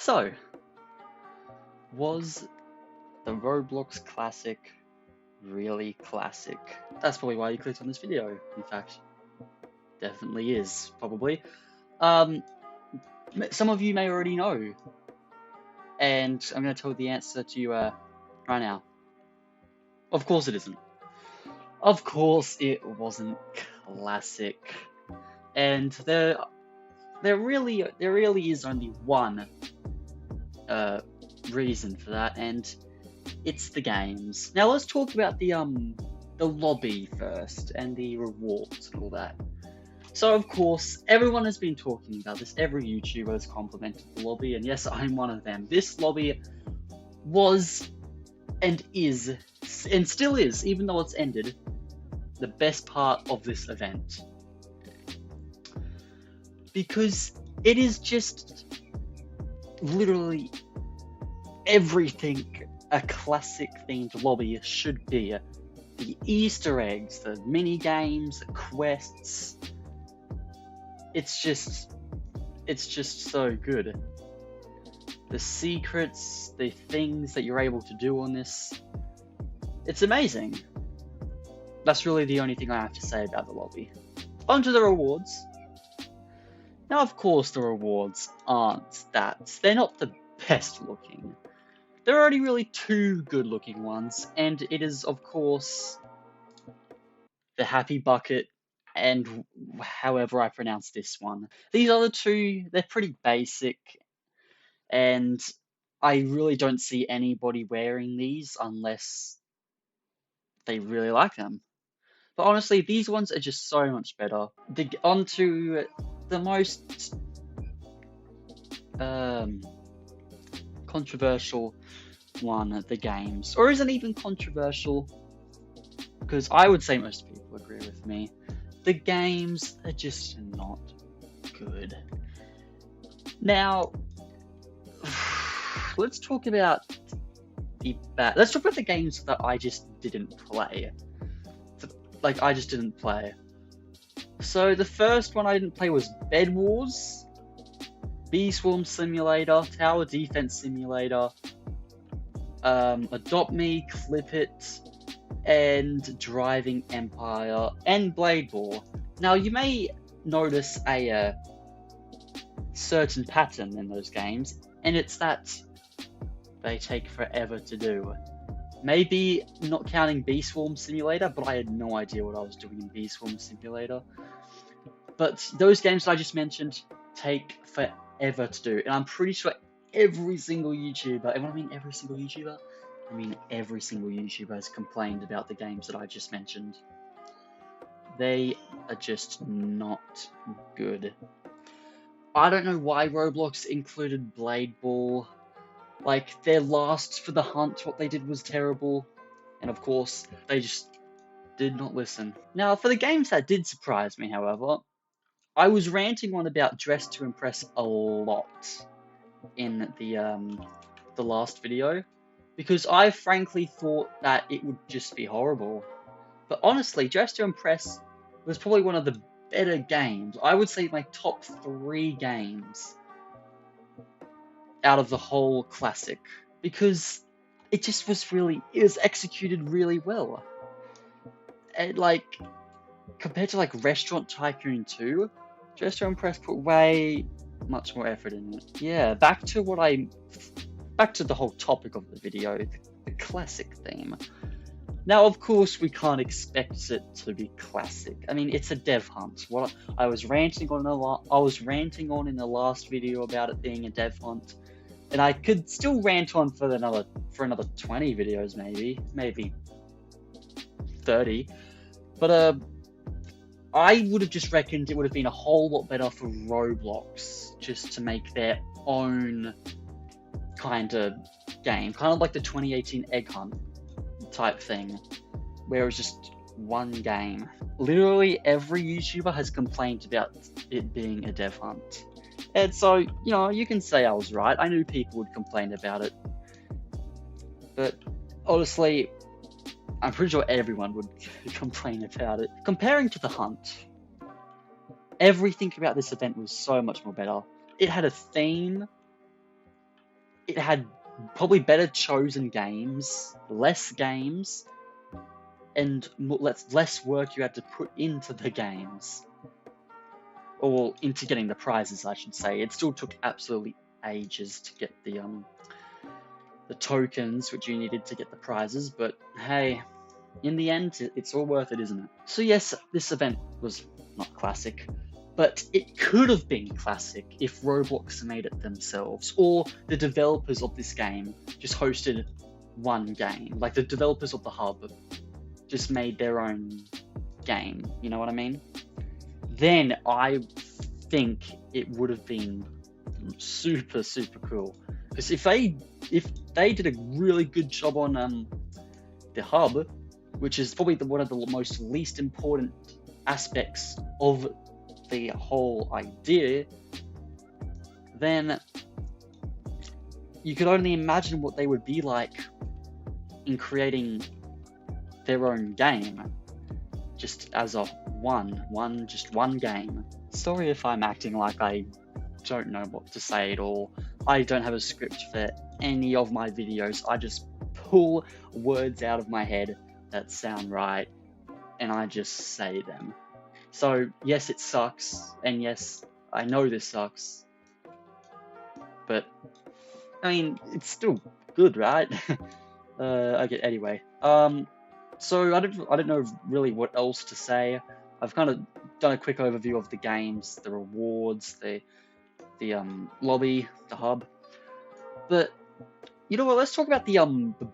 So, was the Roblox Classic really classic? That's probably why you clicked on this video. In fact, definitely is, probably. Some of you may already know, and I'm going to tell you the answer to you right now. Of course it isn't. Of course it wasn't classic. And there really is only one reason for that, and it's the games. Now let's talk about the lobby first and the rewards and all that. So of course everyone has been talking about this. Every YouTuber has complimented the lobby, and yes, I'm one of them. This lobby was and is and still is, even though it's ended, the best part of this event. Because it is just literally everything a classic themed lobby should be. The Easter eggs, the mini games, the quests. It's just so good. The secrets, the things that you're able to do on this, it's amazing. That's really the only thing I have to say about the lobby. On to the rewards. Now, of course, the rewards aren't that. They're not the best looking. There are already really two good looking ones, and it is, of course, the Happy Bucket and however I pronounce this one. These other two, they're pretty basic, and I really don't see anybody wearing these unless they really like them. But honestly, these ones are just so much better. Onto the most controversial one, the games. Or isn't even controversial, because I would say most people agree with me. The games are just not good. Now, let's talk about the games that I just didn't play. Like, I just didn't play. So the first one I didn't play was Bed Wars, Bee Swarm Simulator, Tower Defense Simulator, Adopt Me, Clip It, and Driving Empire, and Blade Ball. Now you may notice a certain pattern in those games, and it's that they take forever to do. Maybe not counting Bee Swarm Simulator, but I had no idea what I was doing in Bee Swarm Simulator. But those games that I just mentioned take forever to do, and I'm pretty sure every single YouTuber, and when I mean every single YouTuber, I mean every single YouTuber has complained about the games that I just mentioned. They are just not good. I don't know why Roblox included Blade Ball. Like, their Last for the Hunt, what they did was terrible. And of course, they just did not listen. Now, for the games that did surprise me, however, I was ranting on about Dress to Impress a lot in the last video, because I frankly thought that it would just be horrible. But honestly, Dress to Impress was probably one of the better games. I would say my top 3 games out of the whole classic, because it just was executed really well. And like, compared to like Restaurant Tycoon 2, Dress to Impress put way much more effort in it. Yeah, back to the whole topic of the video, the classic theme. Now, of course, we can't expect it to be classic. I mean, it's a dev hunt. What I was ranting on in the last video about it being a dev hunt, and I could still rant on for another 20 videos, maybe 30. But I would have just reckoned it would have been a whole lot better for Roblox just to make their own kind of game, kind of like the 2018 Egg Hunt type thing, where it was just one game. Literally every YouTuber has complained about it being a dev hunt. And so, you know, you can say I was right. I knew people would complain about it. But honestly, I'm pretty sure everyone would complain about it. Comparing to the hunt, everything about this event was so much more better. It had a theme. it had probably better chosen games, less games, and less work you had to put into the games. Or into getting the prizes, I should say. It still took absolutely ages to get the tokens which you needed to get the prizes, but hey, in the end, it's all worth it, isn't it? So yes, this event was not classic, but it could have been classic if Roblox made it themselves, or the developers of this game just hosted one game. Like the developers of the hub just made their own game, you know what I mean? Then I think it would have been super, super cool. Because if they did a really good job on the hub, which is probably one of the most least important aspects of the whole idea, then you could only imagine what they would be like in creating their own game, just as a just one game. Sorry if I'm acting like I don't know what to say at all. I don't have a script for any of my videos. I just pull words out of my head that sound right, and I just say them. So yes, it sucks, and yes, I know this sucks, but I mean, it's still good, right? Okay, anyway. So I don't know really what else to say. I've kind of done a quick overview of the games, the rewards, the lobby, the hub. But you know what? Let's talk about the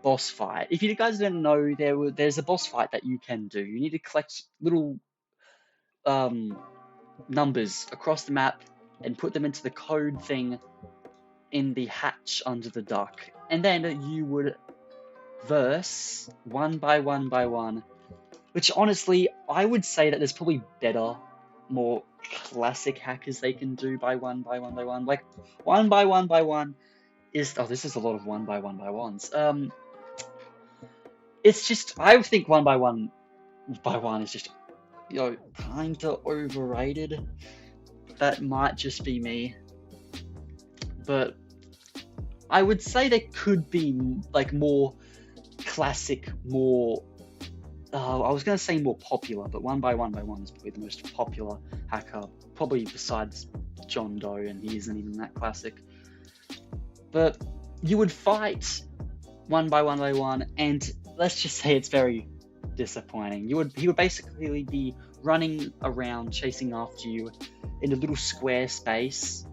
boss fight. If you guys didn't know, there's a boss fight that you can do. You need to collect little numbers across the map and put them into the code thing in the hatch under the duck, and then you would verse one by one, which honestly I would say that there's probably better, more classic hackers they can do by one. Like one by one is, oh, this is a lot of one by ones. It's just, I think one by one is just, you know, kinda overrated. That might just be me, but I would say there could be like more classic, more I was going to say more popular, but one by one is probably the most popular hacker, probably besides John Doe, and he isn't even that classic. But you would fight one by one, and let's just say it's very disappointing. He would basically be running around chasing after you in a little square space,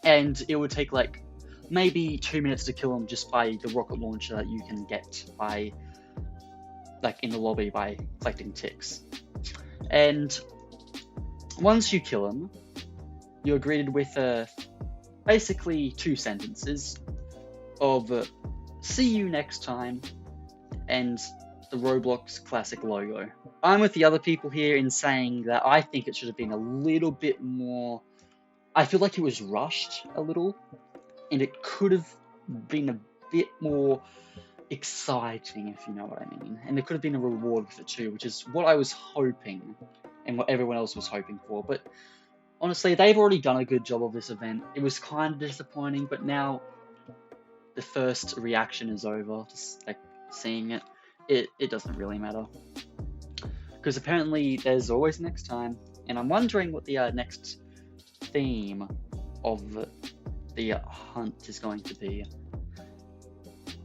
and it would take like maybe 2 minutes to kill him just by the rocket launcher that you can get by, like, in the lobby by collecting ticks. And once you kill him, you're greeted with basically 2 sentences of see you next time and the Roblox Classic logo. I'm with the other people here in saying that I think it should have been a little bit more, I feel like it was rushed a little, and it could have been a bit more exciting, if you know what I mean. And there could have been a reward with it too, which is what I was hoping and what everyone else was hoping for. But honestly, they've already done a good job of this event. It was kind of disappointing, but now the first reaction is over. Just like seeing it, it doesn't really matter. Because apparently there's always next time, and I'm wondering what the next theme of the hunt is going to be.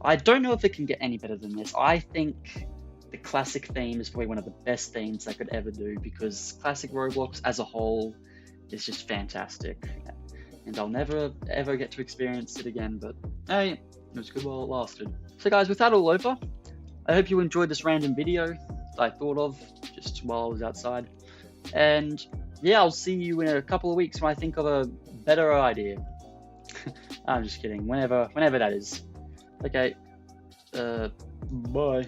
I don't know if it can get any better than this. I think the classic theme is probably one of the best themes I could ever do, because classic Roblox as a whole is just fantastic. And I'll never ever get to experience it again, but hey, it was good while it lasted. So guys, with that all over, I hope you enjoyed this random video that I thought of just while I was outside. And yeah, I'll see you in a couple of weeks when I think of a better idea. I'm just kidding, whenever that is. Okay, bye.